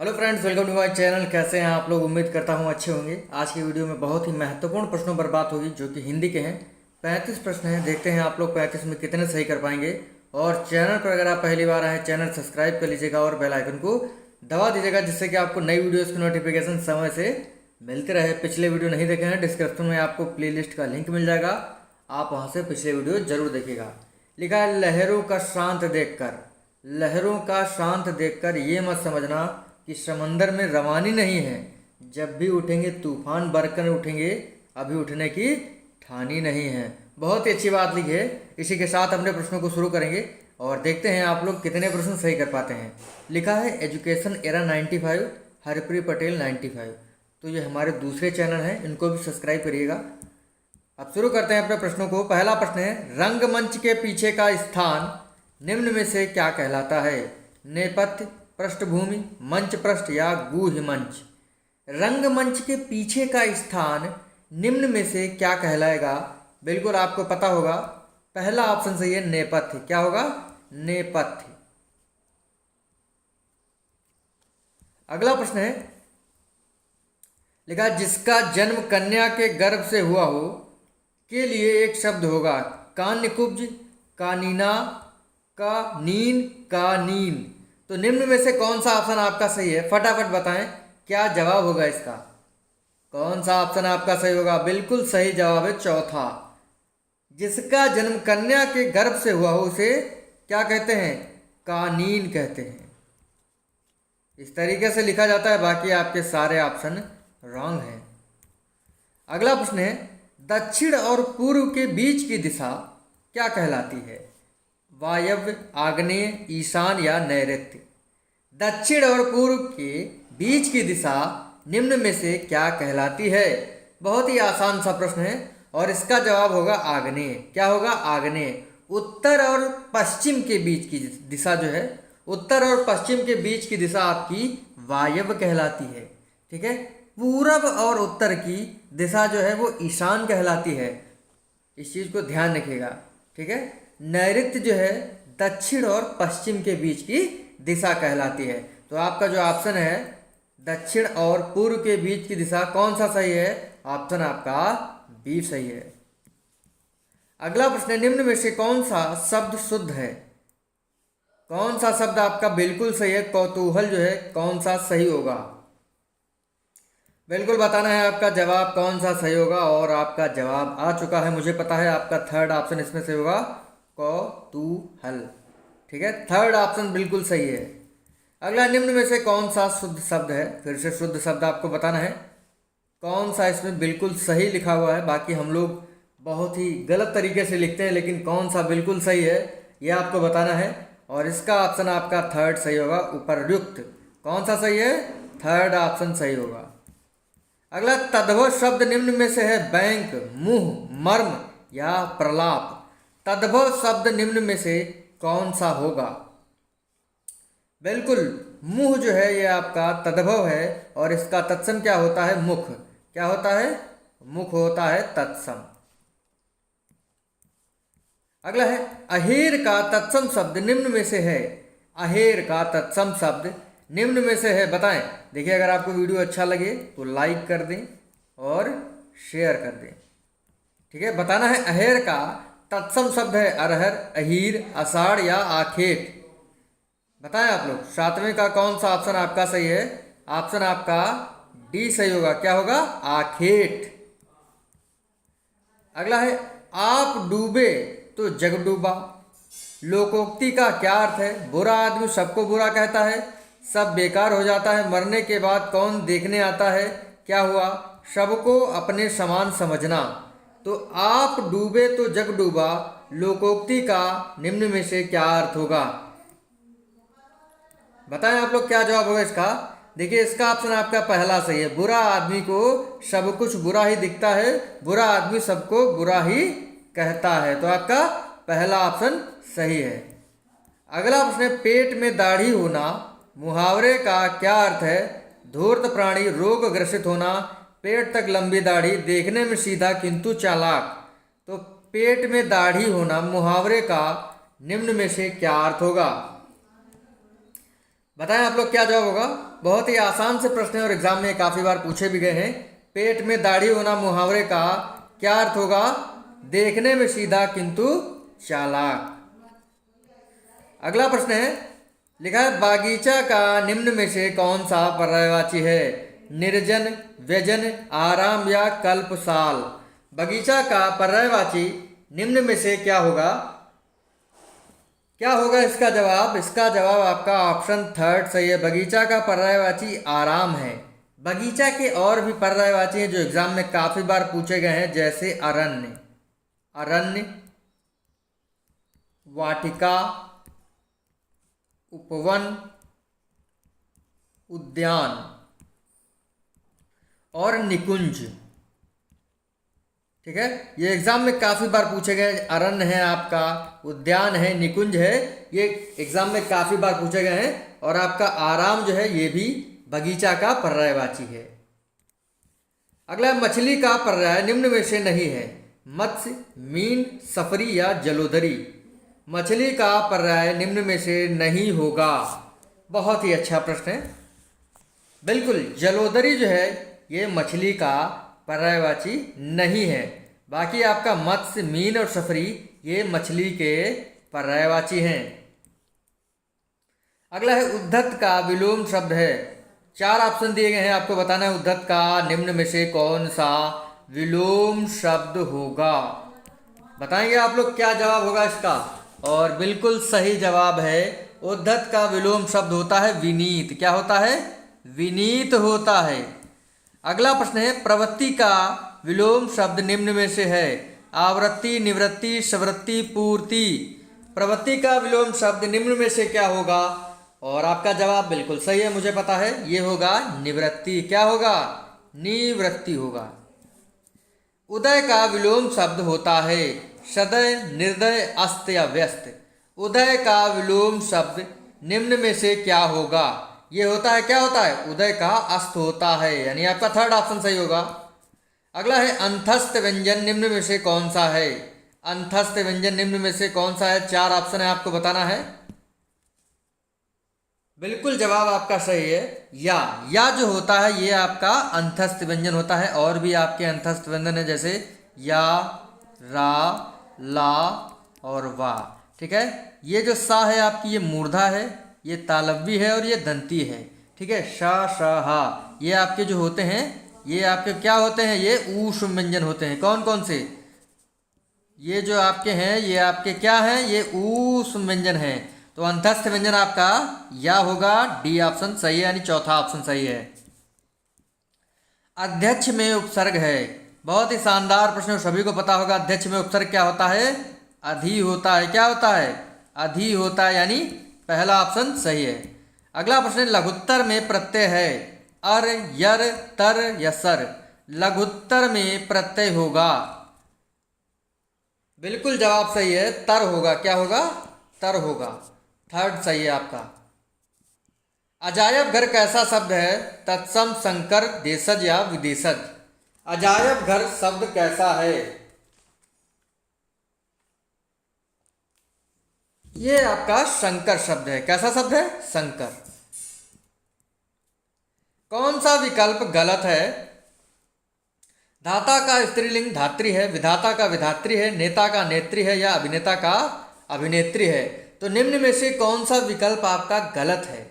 Hello friends, welcome to my channel. कैसे हैं आप लोग? उम्मीद करता हूं अच्छे होंगे। आज की वीडियो में बहुत ही महत्वपूर्ण प्रश्नों पर बात होगी जो कि हिंदी के हैं। 35 प्रश्न हैं। देखते हैं आप लोग 35 में कितने सही कर पाएंगे। और चैनल पर अगर आप पहली बार आए, चैनल सब्सक्राइब कर लीजिएगा और बेल आइकन को दबा दीजिएगा, जिससे कि आपको नई वीडियोज़ की नोटिफिकेशन समय से मिलते रहे। पिछले वीडियो नहीं देखे हैं, डिस्क्रिप्शन में आपको प्लेलिस्ट का लिंक मिल जाएगा, आप वहाँ से पिछले वीडियो जरूर देखिएगा। लिखा है, लहरों का शांत देखकर, लहरों का शांत देखकर ये मत समझना कि समंदर में रवानी नहीं है। जब भी उठेंगे तूफान बरकर उठेंगे, अभी उठने की ठानी नहीं है। बहुत ही अच्छी बात लिखी है। इसी के साथ अपने प्रश्नों को शुरू करेंगे और देखते हैं आप लोग कितने प्रश्न सही कर पाते हैं। लिखा है, एजुकेशन एरा 95, हरप्रीत पटेल 95। तो ये हमारे दूसरे चैनल हैं, इनको भी सब्सक्राइब करिएगा। अब शुरू करते हैं अपने प्रश्नों को। पहला प्रश्न है, रंगमंच के पीछे का स्थान निम्न में से क्या कहलाता है? नेपथ्य, पृष्ठभूमि, मंच पृष्ठ या गुह्य मंच? रंगमंच के पीछे का स्थान निम्न में से क्या कहलाएगा? बिल्कुल आपको पता होगा। पहला ऑप्शन सही है, नेपथ्य। क्या होगा? नेपथ्य। अगला प्रश्न है, लिखा, जिसका जन्म कन्या के गर्भ से हुआ हो के लिए एक शब्द होगा। कान्यकुब्ज, कानीना, कानीन, कानीन। तो निम्न में से कौन सा ऑप्शन आपका सही है? फटाफट बताएं, क्या जवाब होगा इसका? कौन सा ऑप्शन आपका सही होगा? बिल्कुल सही जवाब है चौथा। जिसका जन्म कन्या के गर्भ से हुआ हो उसे क्या कहते हैं? कानीन कहते हैं। इस तरीके से लिखा जाता है। बाकी आपके सारे ऑप्शन रॉन्ग हैं। अगला प्रश्न है, दक्षिण और पूर्व के बीच की दिशा क्या कहलाती है? वायव्य, आग्नेय, ईशान या नैऋत्य? दक्षिण और पूर्व के बीच की दिशा निम्न में से क्या कहलाती है? बहुत ही आसान सा प्रश्न है और इसका जवाब होगा आग्नेय। क्या होगा? आग्नेय। उत्तर और पश्चिम के बीच की दिशा जो है, उत्तर और पश्चिम के बीच की दिशा आपकी वायव्य कहलाती है। ठीक है। पूरब और उत्तर की दिशा जो है वो ईशान कहलाती है। इस चीज को ध्यान रखिएगा। ठीक है। नैऋत्य जो है दक्षिण और पश्चिम के बीच की दिशा कहलाती है। तो आपका जो ऑप्शन है दक्षिण और पूर्व के बीच की दिशा, कौन सा सही है? ऑप्शन आपका बी सही है। अगला प्रश्न है, निम्न में से कौन सा शब्द शुद्ध है? कौन सा शब्द आपका बिल्कुल सही है? कौतूहल जो है कौन सा सही होगा? बिल्कुल बताना है आपका जवाब कौन सा सही होगा। और आपका जवाब आ चुका है, मुझे पता है। आपका थर्ड ऑप्शन इसमें से होगा, कौतूहल। ठीक है, थर्ड ऑप्शन बिल्कुल सही है। अगला, निम्न में से कौन सा शुद्ध शब्द है? फिर से शुद्ध शब्द आपको बताना है कौन सा इसमें बिल्कुल सही लिखा हुआ है। बाकी हम लोग बहुत ही गलत तरीके से लिखते हैं, लेकिन कौन सा बिल्कुल सही है ये आपको बताना है। और इसका ऑप्शन आपका थर्ड सही होगा, उपर्युक्त। कौन सा सही है? थर्ड ऑप्शन सही होगा। अगला, तद्भव शब्द निम्न में से है बैंक, मुंह, मर्म या प्रलाप? तद्भव शब्द निम्न में से कौन सा होगा? बिल्कुल, मुंह जो है ये आपका तद्भव है और इसका तत्सम क्या होता है? मुख। क्या होता है? मुख होता है तत्सम। अगला है, अहेर का तत्सम शब्द निम्न में से है। अहेर का तत्सम शब्द निम्न में से है, बताएं। देखिए, अगर आपको वीडियो अच्छा लगे तो लाइक कर दें और शेयर कर दें। ठीक है, बताना है अहेर का तत्सम शब्द है अरहर, अहीर, अषाढ़ या आखेट? बताएं आप लोग, सातवें का कौन सा ऑप्शन आपका सही है? ऑप्शन आपका डी सही होगा। क्या होगा? आखेट। अगला है, आप डूबे तो जग डूबा। लोकोक्ति का क्या अर्थ है? बुरा आदमी सबको बुरा कहता है, सब बेकार हो जाता है, मरने के बाद कौन देखने आता है, क्या हुआ, सबको अपने समान समझना। तो आप डूबे तो जग डूबा, लोकोक्ति का निम्न में से क्या अर्थ होगा? बताएं आप लोग, क्या जवाब होगा इसका? देखिए, इसका ऑप्शन आपका पहला सही है। बुरा आदमी को सब कुछ बुरा ही दिखता है, बुरा आदमी सबको बुरा ही कहता है। तो आपका पहला ऑप्शन सही है। अगला प्रश्न है, पेट में दाढ़ी होना मुहावरे का क्या अर्थ है? धूर्त प्राणी, रोग ग्रसित होना, पेट तक लंबी दाढ़ी, देखने में सीधा किंतु चालाक। तो पेट में दाढ़ी होना मुहावरे का निम्न में से क्या अर्थ होगा? बताएं आप लोग क्या जवाब होगा। बहुत ही आसान से प्रश्न है और एग्जाम में काफ़ी बार पूछे भी गए हैं। पेट में दाढ़ी होना मुहावरे का क्या अर्थ होगा? देखने में सीधा किंतु चालाक। अगला प्रश्न है, लिखा है बागीचा का निम्न में से कौन सा पर्यायवाची है? निर्जन, व्यजन, आराम या कल्पसाल। बगीचा का पर्यायवाची निम्न में से क्या होगा? क्या होगा इसका जवाब? इसका जवाब आपका ऑप्शन थर्ड सही है। बगीचा का पर्यायवाची आराम है। बगीचा के और भी पर्यायवाची हैं जो एग्जाम में काफी बार पूछे गए हैं, जैसे अरण्य, अरण्य, वाटिका, उपवन, उद्यान और निकुंज। ठीक है, ये एग्जाम में काफी बार पूछे गए। अरण्य है आपका, उद्यान है, निकुंज है, ये एग्जाम में काफी बार पूछे गए हैं। और आपका आराम जो है ये भी बगीचा का पर्यायवाची है। अगला, मछली का पर्याय निम्न में से नहीं है? मत्स्य, मीन, सफरी या जलोदरी। मछली का पर्याय निम्न में से नहीं होगा। बहुत ही अच्छा प्रश्न है। बिल्कुल, जलोदरी जो है ये मछली का पर्यायवाची नहीं है। बाकी आपका मत्स्य, मीन और सफरी ये मछली के पर्यायवाची हैं। अगला है, उद्धत का विलोम शब्द है। 4 ऑप्शन दिए गए हैं, आपको बताना है उद्धत का निम्न में से कौन सा विलोम शब्द होगा। बताएंगे आप लोग क्या जवाब होगा इसका। और बिल्कुल सही जवाब है, उद्धत का विलोम शब्द होता है विनीत। क्या होता है? विनीत होता है। अगला प्रश्न है, प्रवृत्ति का विलोम शब्द निम्न में से है? आवृत्ति, निवृत्ति, सवृत्ति, पूर्ति। प्रवृत्ति का विलोम शब्द निम्न में से क्या होगा? और आपका जवाब बिल्कुल सही है, मुझे पता है, ये होगा निवृत्ति। क्या होगा? निवृत्ति होगा। उदय का विलोम शब्द होता है सदय, निर्दय, अस्त या व्यस्त। उदय का विलोम शब्द निम्न में से क्या होगा? ये होता है, क्या होता है? उदय का अस्त होता है, यानी आपका थर्ड ऑप्शन सही होगा। अगला है, अंतस्थ व्यंजन निम्न में से कौन सा है? अंतस्थ व्यंजन निम्न में से कौन सा है? 4 ऑप्शन है, आपको बताना है। बिल्कुल जवाब आपका सही है, या जो होता है ये आपका अंतस्थ व्यंजन होता है। और भी आपके अंतस्थ व्यंजन है, जैसे या, रा, ला और वा। ठीक है, ये जो सा है आपकी ये मूर्धा है, ये तालव्य है और ये दंती है। ठीक है, शा, श, हा ये आपके जो होते हैं ये आपके क्या होते हैं? ये ऊष्म व्यंजन होते हैं। कौन कौन से? ये जो आपके हैं ये आपके क्या हैं? ये ऊष्म व्यंजन है। तो अंतस्थ व्यंजन आपका या होगा। डी ऑप्शन सही है, यानी चौथा ऑप्शन सही है। अध्यक्ष में उपसर्ग है। बहुत ही शानदार प्रश्न, सभी को पता होगा अध्यक्ष में उपसर्ग क्या होता है? अधि होता है। क्या होता है? अधि होता है, यानी पहला ऑप्शन सही है। अगला प्रश्न, लघुत्तर में प्रत्यय है? अर, यर, तर या सर। लघुत्तर में प्रत्यय होगा। बिल्कुल जवाब सही है, तर होगा। क्या होगा? तर होगा। थर्ड सही है आपका। अजायब घर कैसा शब्द है? तत्सम, संकर, देशज या विदेशज। अजायब घर शब्द कैसा है? ये आपका संकर शब्द है। कैसा शब्द है? संकर। कौन सा विकल्प गलत है? धाता का स्त्रीलिंग धात्री है, विधाता का विधात्री है, नेता का नेत्री है या अभिनेता का अभिनेत्री है। तो निम्न में से कौन सा विकल्प आपका गलत है?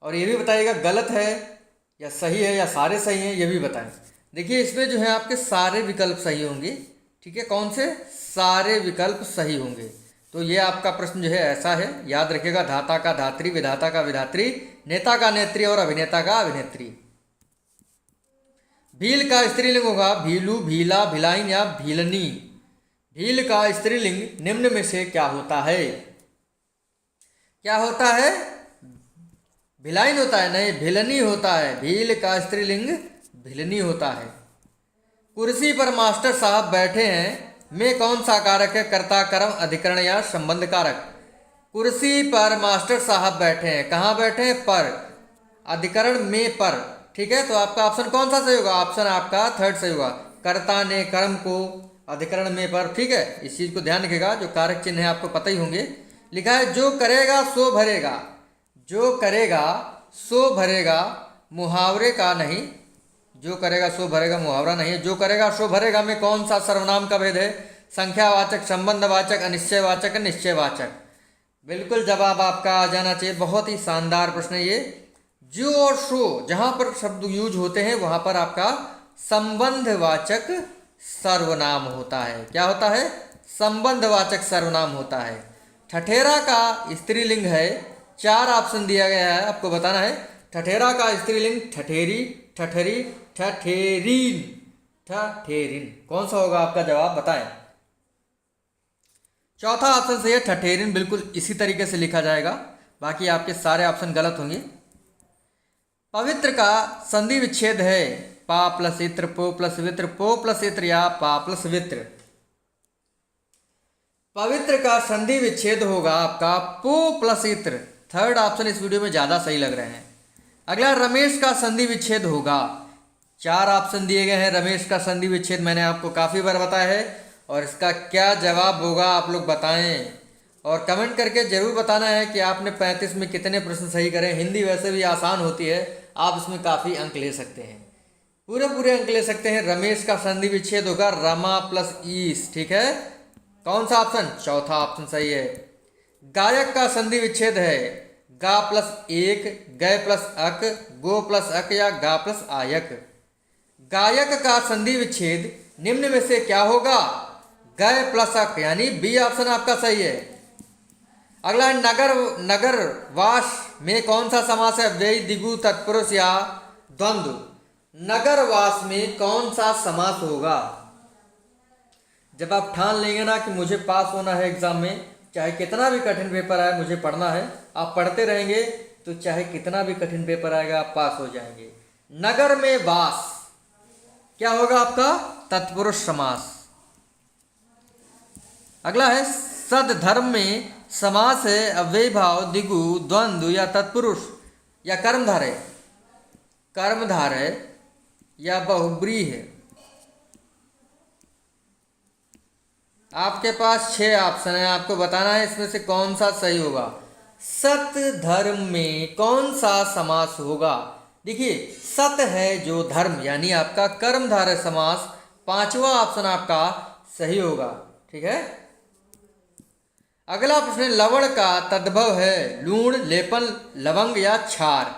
और ये भी बताइएगा गलत है या सही है या सारे सही हैं, ये भी बताएं। देखिए इसमें जो है आपके सारे विकल्प सही होंगे। ठीक है, कौन से? सारे विकल्प सही होंगे। तो ये आपका प्रश्न जो है ऐसा है, याद रखिएगा, धाता का धात्री, विधाता का विधात्री, नेता का नेत्री और अभिनेता का अभिनेत्री। भील का स्त्रीलिंग होगा भीलू, भीला, भिलाइन या भीलनी। भील का स्त्रीलिंग निम्न में से क्या होता है? क्या होता है? भिलाइन होता है? नहीं, भिलनी होता है। भील का स्त्रीलिंग भिलनी होता है। कुर्सी पर मास्टर साहब बैठे हैं में कौन सा कारक है? कर्ता, कर्म, अधिकरण या संबंध कारक। कुर्सी पर मास्टर साहब बैठे हैं, कहाँ बैठे हैं? पर, अधिकरण में पर। ठीक है, तो आपका ऑप्शन कौन सा सही होगा? ऑप्शन आपका थर्ड सही होगा। कर्ता ने कर्म को, अधिकरण में पर। ठीक है, इस चीज को ध्यान रखिएगा, जो कारक चिन्ह है आपको पता ही होंगे। लिखा है जो करेगा सो भरेगा, जो करेगा सो भरेगा, मुहावरे का नहीं। जो करेगा सो भरेगा मुहावरा नहीं है। जो करेगा सो भरेगा में कौन सा सर्वनाम का भेद है? संख्यावाचक, संबंधवाचक, अनिश्चयवाचक, निश्चयवाचक। बिल्कुल जवाब आपका आ जाना चाहिए। बहुत ही शानदार प्रश्न है ये। जो और सो जहां पर शब्द यूज होते हैं वहां पर आपका संबंधवाचक सर्वनाम होता है। क्या होता है? संबंधवाचक सर्वनाम होता है। ठठेरा का स्त्रीलिंग है। 4 ऑप्शन दिया गया है, आपको बताना है। ठठेरा का स्त्रीलिंग ठठेरी, ठठरी, ठठेरीन, ठठेरीन। कौन सा होगा आपका जवाब? बताएं। चौथा ऑप्शन सही है, ठठेरीन। बिल्कुल इसी तरीके से लिखा जाएगा, बाकी आपके सारे ऑप्शन गलत होंगे। पवित्र का संधि विच्छेद है पा प्लस इत्र, पो प्लस वित्र, पो प्लस इत्र या पा प्लस वित्र। पवित्र का संधि विच्छेद होगा आपका पो प्लस इत्र। थर्ड ऑप्शन इस वीडियो में ज़्यादा सही लग रहे हैं। अगला रमेश का संधि विच्छेद होगा। 4 ऑप्शन दिए गए हैं। रमेश का संधि विच्छेद मैंने आपको काफ़ी बार बताया है, और इसका क्या जवाब होगा आप लोग बताएं, और कमेंट करके जरूर बताना है कि आपने 35 में कितने प्रश्न सही करें। हिंदी वैसे भी आसान होती है, आप इसमें काफ़ी अंक ले सकते हैं, पूरे अंक ले सकते हैं। रमेश का संधि विच्छेद होगा रमा प्लस ईस। ठीक है, कौन सा ऑप्शन? चौथा ऑप्शन सही है। गायक का संधि विच्छेद है गा प्लस एक, गय प्लस अक, गो प्लस अक या गा प्लस आयक। गायक का संधि विच्छेद निम्न में से क्या होगा? गय प्लस अक, यानी बी ऑप्शन आपका सही है। अगला है नगर, नगर वास में कौन सा समास है? व्यय, दिगु, तत्पुरुष या द्वंद्व। नगर वास में कौन सा समास होगा? जब आप ठान लेंगे ना कि मुझे पास होना है एग्जाम में, चाहे कितना भी कठिन पेपर आए मुझे पढ़ना है, आप पढ़ते रहेंगे तो चाहे कितना भी कठिन पेपर आएगा आप पास हो जाएंगे। नगर में वास क्या होगा आपका? तत्पुरुष समास। अगला है सदधर्म में समास है अव्ययभाव, दिगु, द्वंद्व या तत्पुरुष या कर्मधारय। कर्मधारय या बहुब्रीहि है। आपके पास 6 ऑप्शन है, आपको बताना है इसमें से कौन सा सही होगा। सत धर्म में कौन सा समास होगा? देखिए, सत है जो धर्म, यानी आपका कर्मधारय समास। 5वां ऑप्शन आपका सही होगा। ठीक है, अगला प्रश्न, लवण का तद्भव है लूण, लेपन, लवंग या क्षार।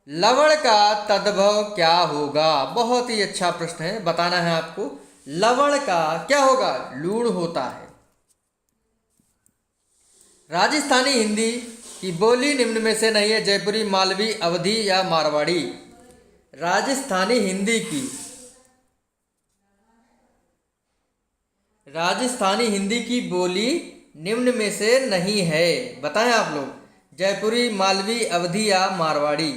लवण का तद्भव क्या होगा? बहुत ही अच्छा प्रश्न है, बताना है आपको। लवण का क्या होगा? लूण होता है। राजस्थानी हिंदी की बोली निम्न में से नहीं है, जयपुरी, मालवी, अवधी या मारवाड़ी। राजस्थानी हिंदी की, राजस्थानी हिंदी की बोली निम्न में से नहीं है, बताएं आप लोग। जयपुरी, मालवी, अवधी या मारवाड़ी।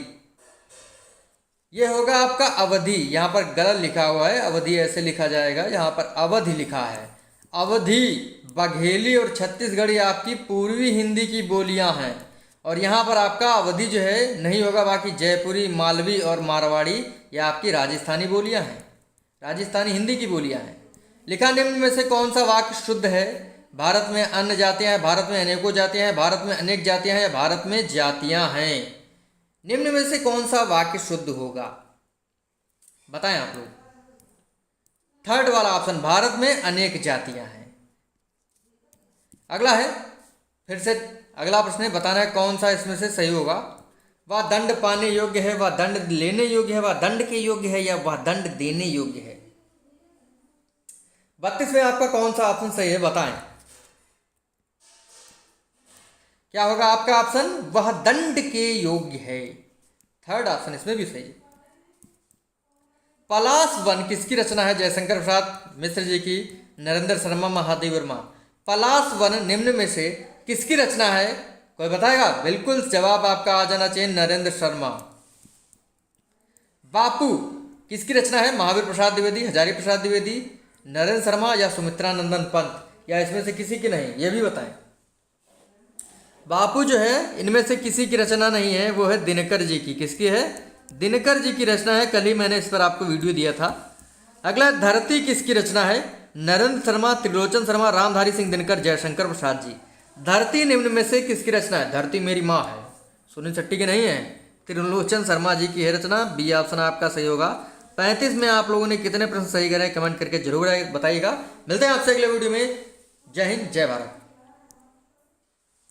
ये होगा आपका अवधि। यहाँ पर गलत लिखा हुआ है, अवधि ऐसे लिखा जाएगा, यहाँ पर अवधि लिखा है। अवधी, बघेली और छत्तीसगढ़ी आपकी पूर्वी हिंदी की बोलियाँ हैं, और यहाँ पर आपका अवधि जो है नहीं होगा। बाकी जयपुरी, मालवी और मारवाड़ी ये आपकी राजस्थानी बोलियाँ हैं, राजस्थानी हिंदी की बोलियाँ हैं। लिखा निम्न में से कौन सा वाक्य शुद्ध है? भारत में अन्य जातियाँ हैं, भारत में अनेकों जातियाँ हैं, भारत में अनेक जातियाँ हैं या भारत में जातियाँ हैं। निम्न में से कौन सा वाक्य शुद्ध होगा? बताएं आप लोग। थर्ड वाला ऑप्शन, भारत में अनेक जातियां हैं। अगला है, फिर से अगला प्रश्न है, बताना है कौन सा इसमें से सही होगा। वह दंड पाने योग्य है, वह दंड लेने योग्य है, वह दंड के योग्य है या वह दंड देने योग्य है। 32 में आपका कौन सा ऑप्शन सही है? बताएं। क्या होगा आपका ऑप्शन? वह दंड के योग्य है। थर्ड ऑप्शन इसमें भी सही है। पलाश वन किसकी रचना है? जयशंकर प्रसाद मिश्र जी की, नरेंद्र शर्मा, महादेव वर्मा। पलाश वन निम्न में से किसकी रचना है? कोई बताएगा? बिल्कुल जवाब आपका आ जाना चाहिए, नरेंद्र शर्मा। बापू किसकी रचना है? महावीर प्रसाद द्विवेदी, हजारी प्रसाद द्विवेदी, नरेंद्र शर्मा या सुमित्रानंदन पंत, या इसमें से किसी की नहीं, ये भी बताएं। बापू जो है इनमें से किसी की रचना नहीं है, वो है दिनकर जी की। किसकी है? दिनकर जी की रचना है। कल ही मैंने इस पर आपको वीडियो दिया था। अगला, धरती किसकी रचना है? नरेंद्र शर्मा, त्रिलोचन शर्मा, रामधारी सिंह दिनकर, जयशंकर प्रसाद जी। धरती निम्न में से किसकी रचना है? धरती मेरी माँ है, सुनील शेट्टी की नहीं है, त्रिलोचन शर्मा जी की है रचना। बी ऑप्शन आपका सही होगा। 35 में आप लोगों ने कितने प्रश्न सही करे कमेंट करके जरूर बताइएगा। मिलते हैं आपसे अगले वीडियो में। जय हिंद, जय भारत।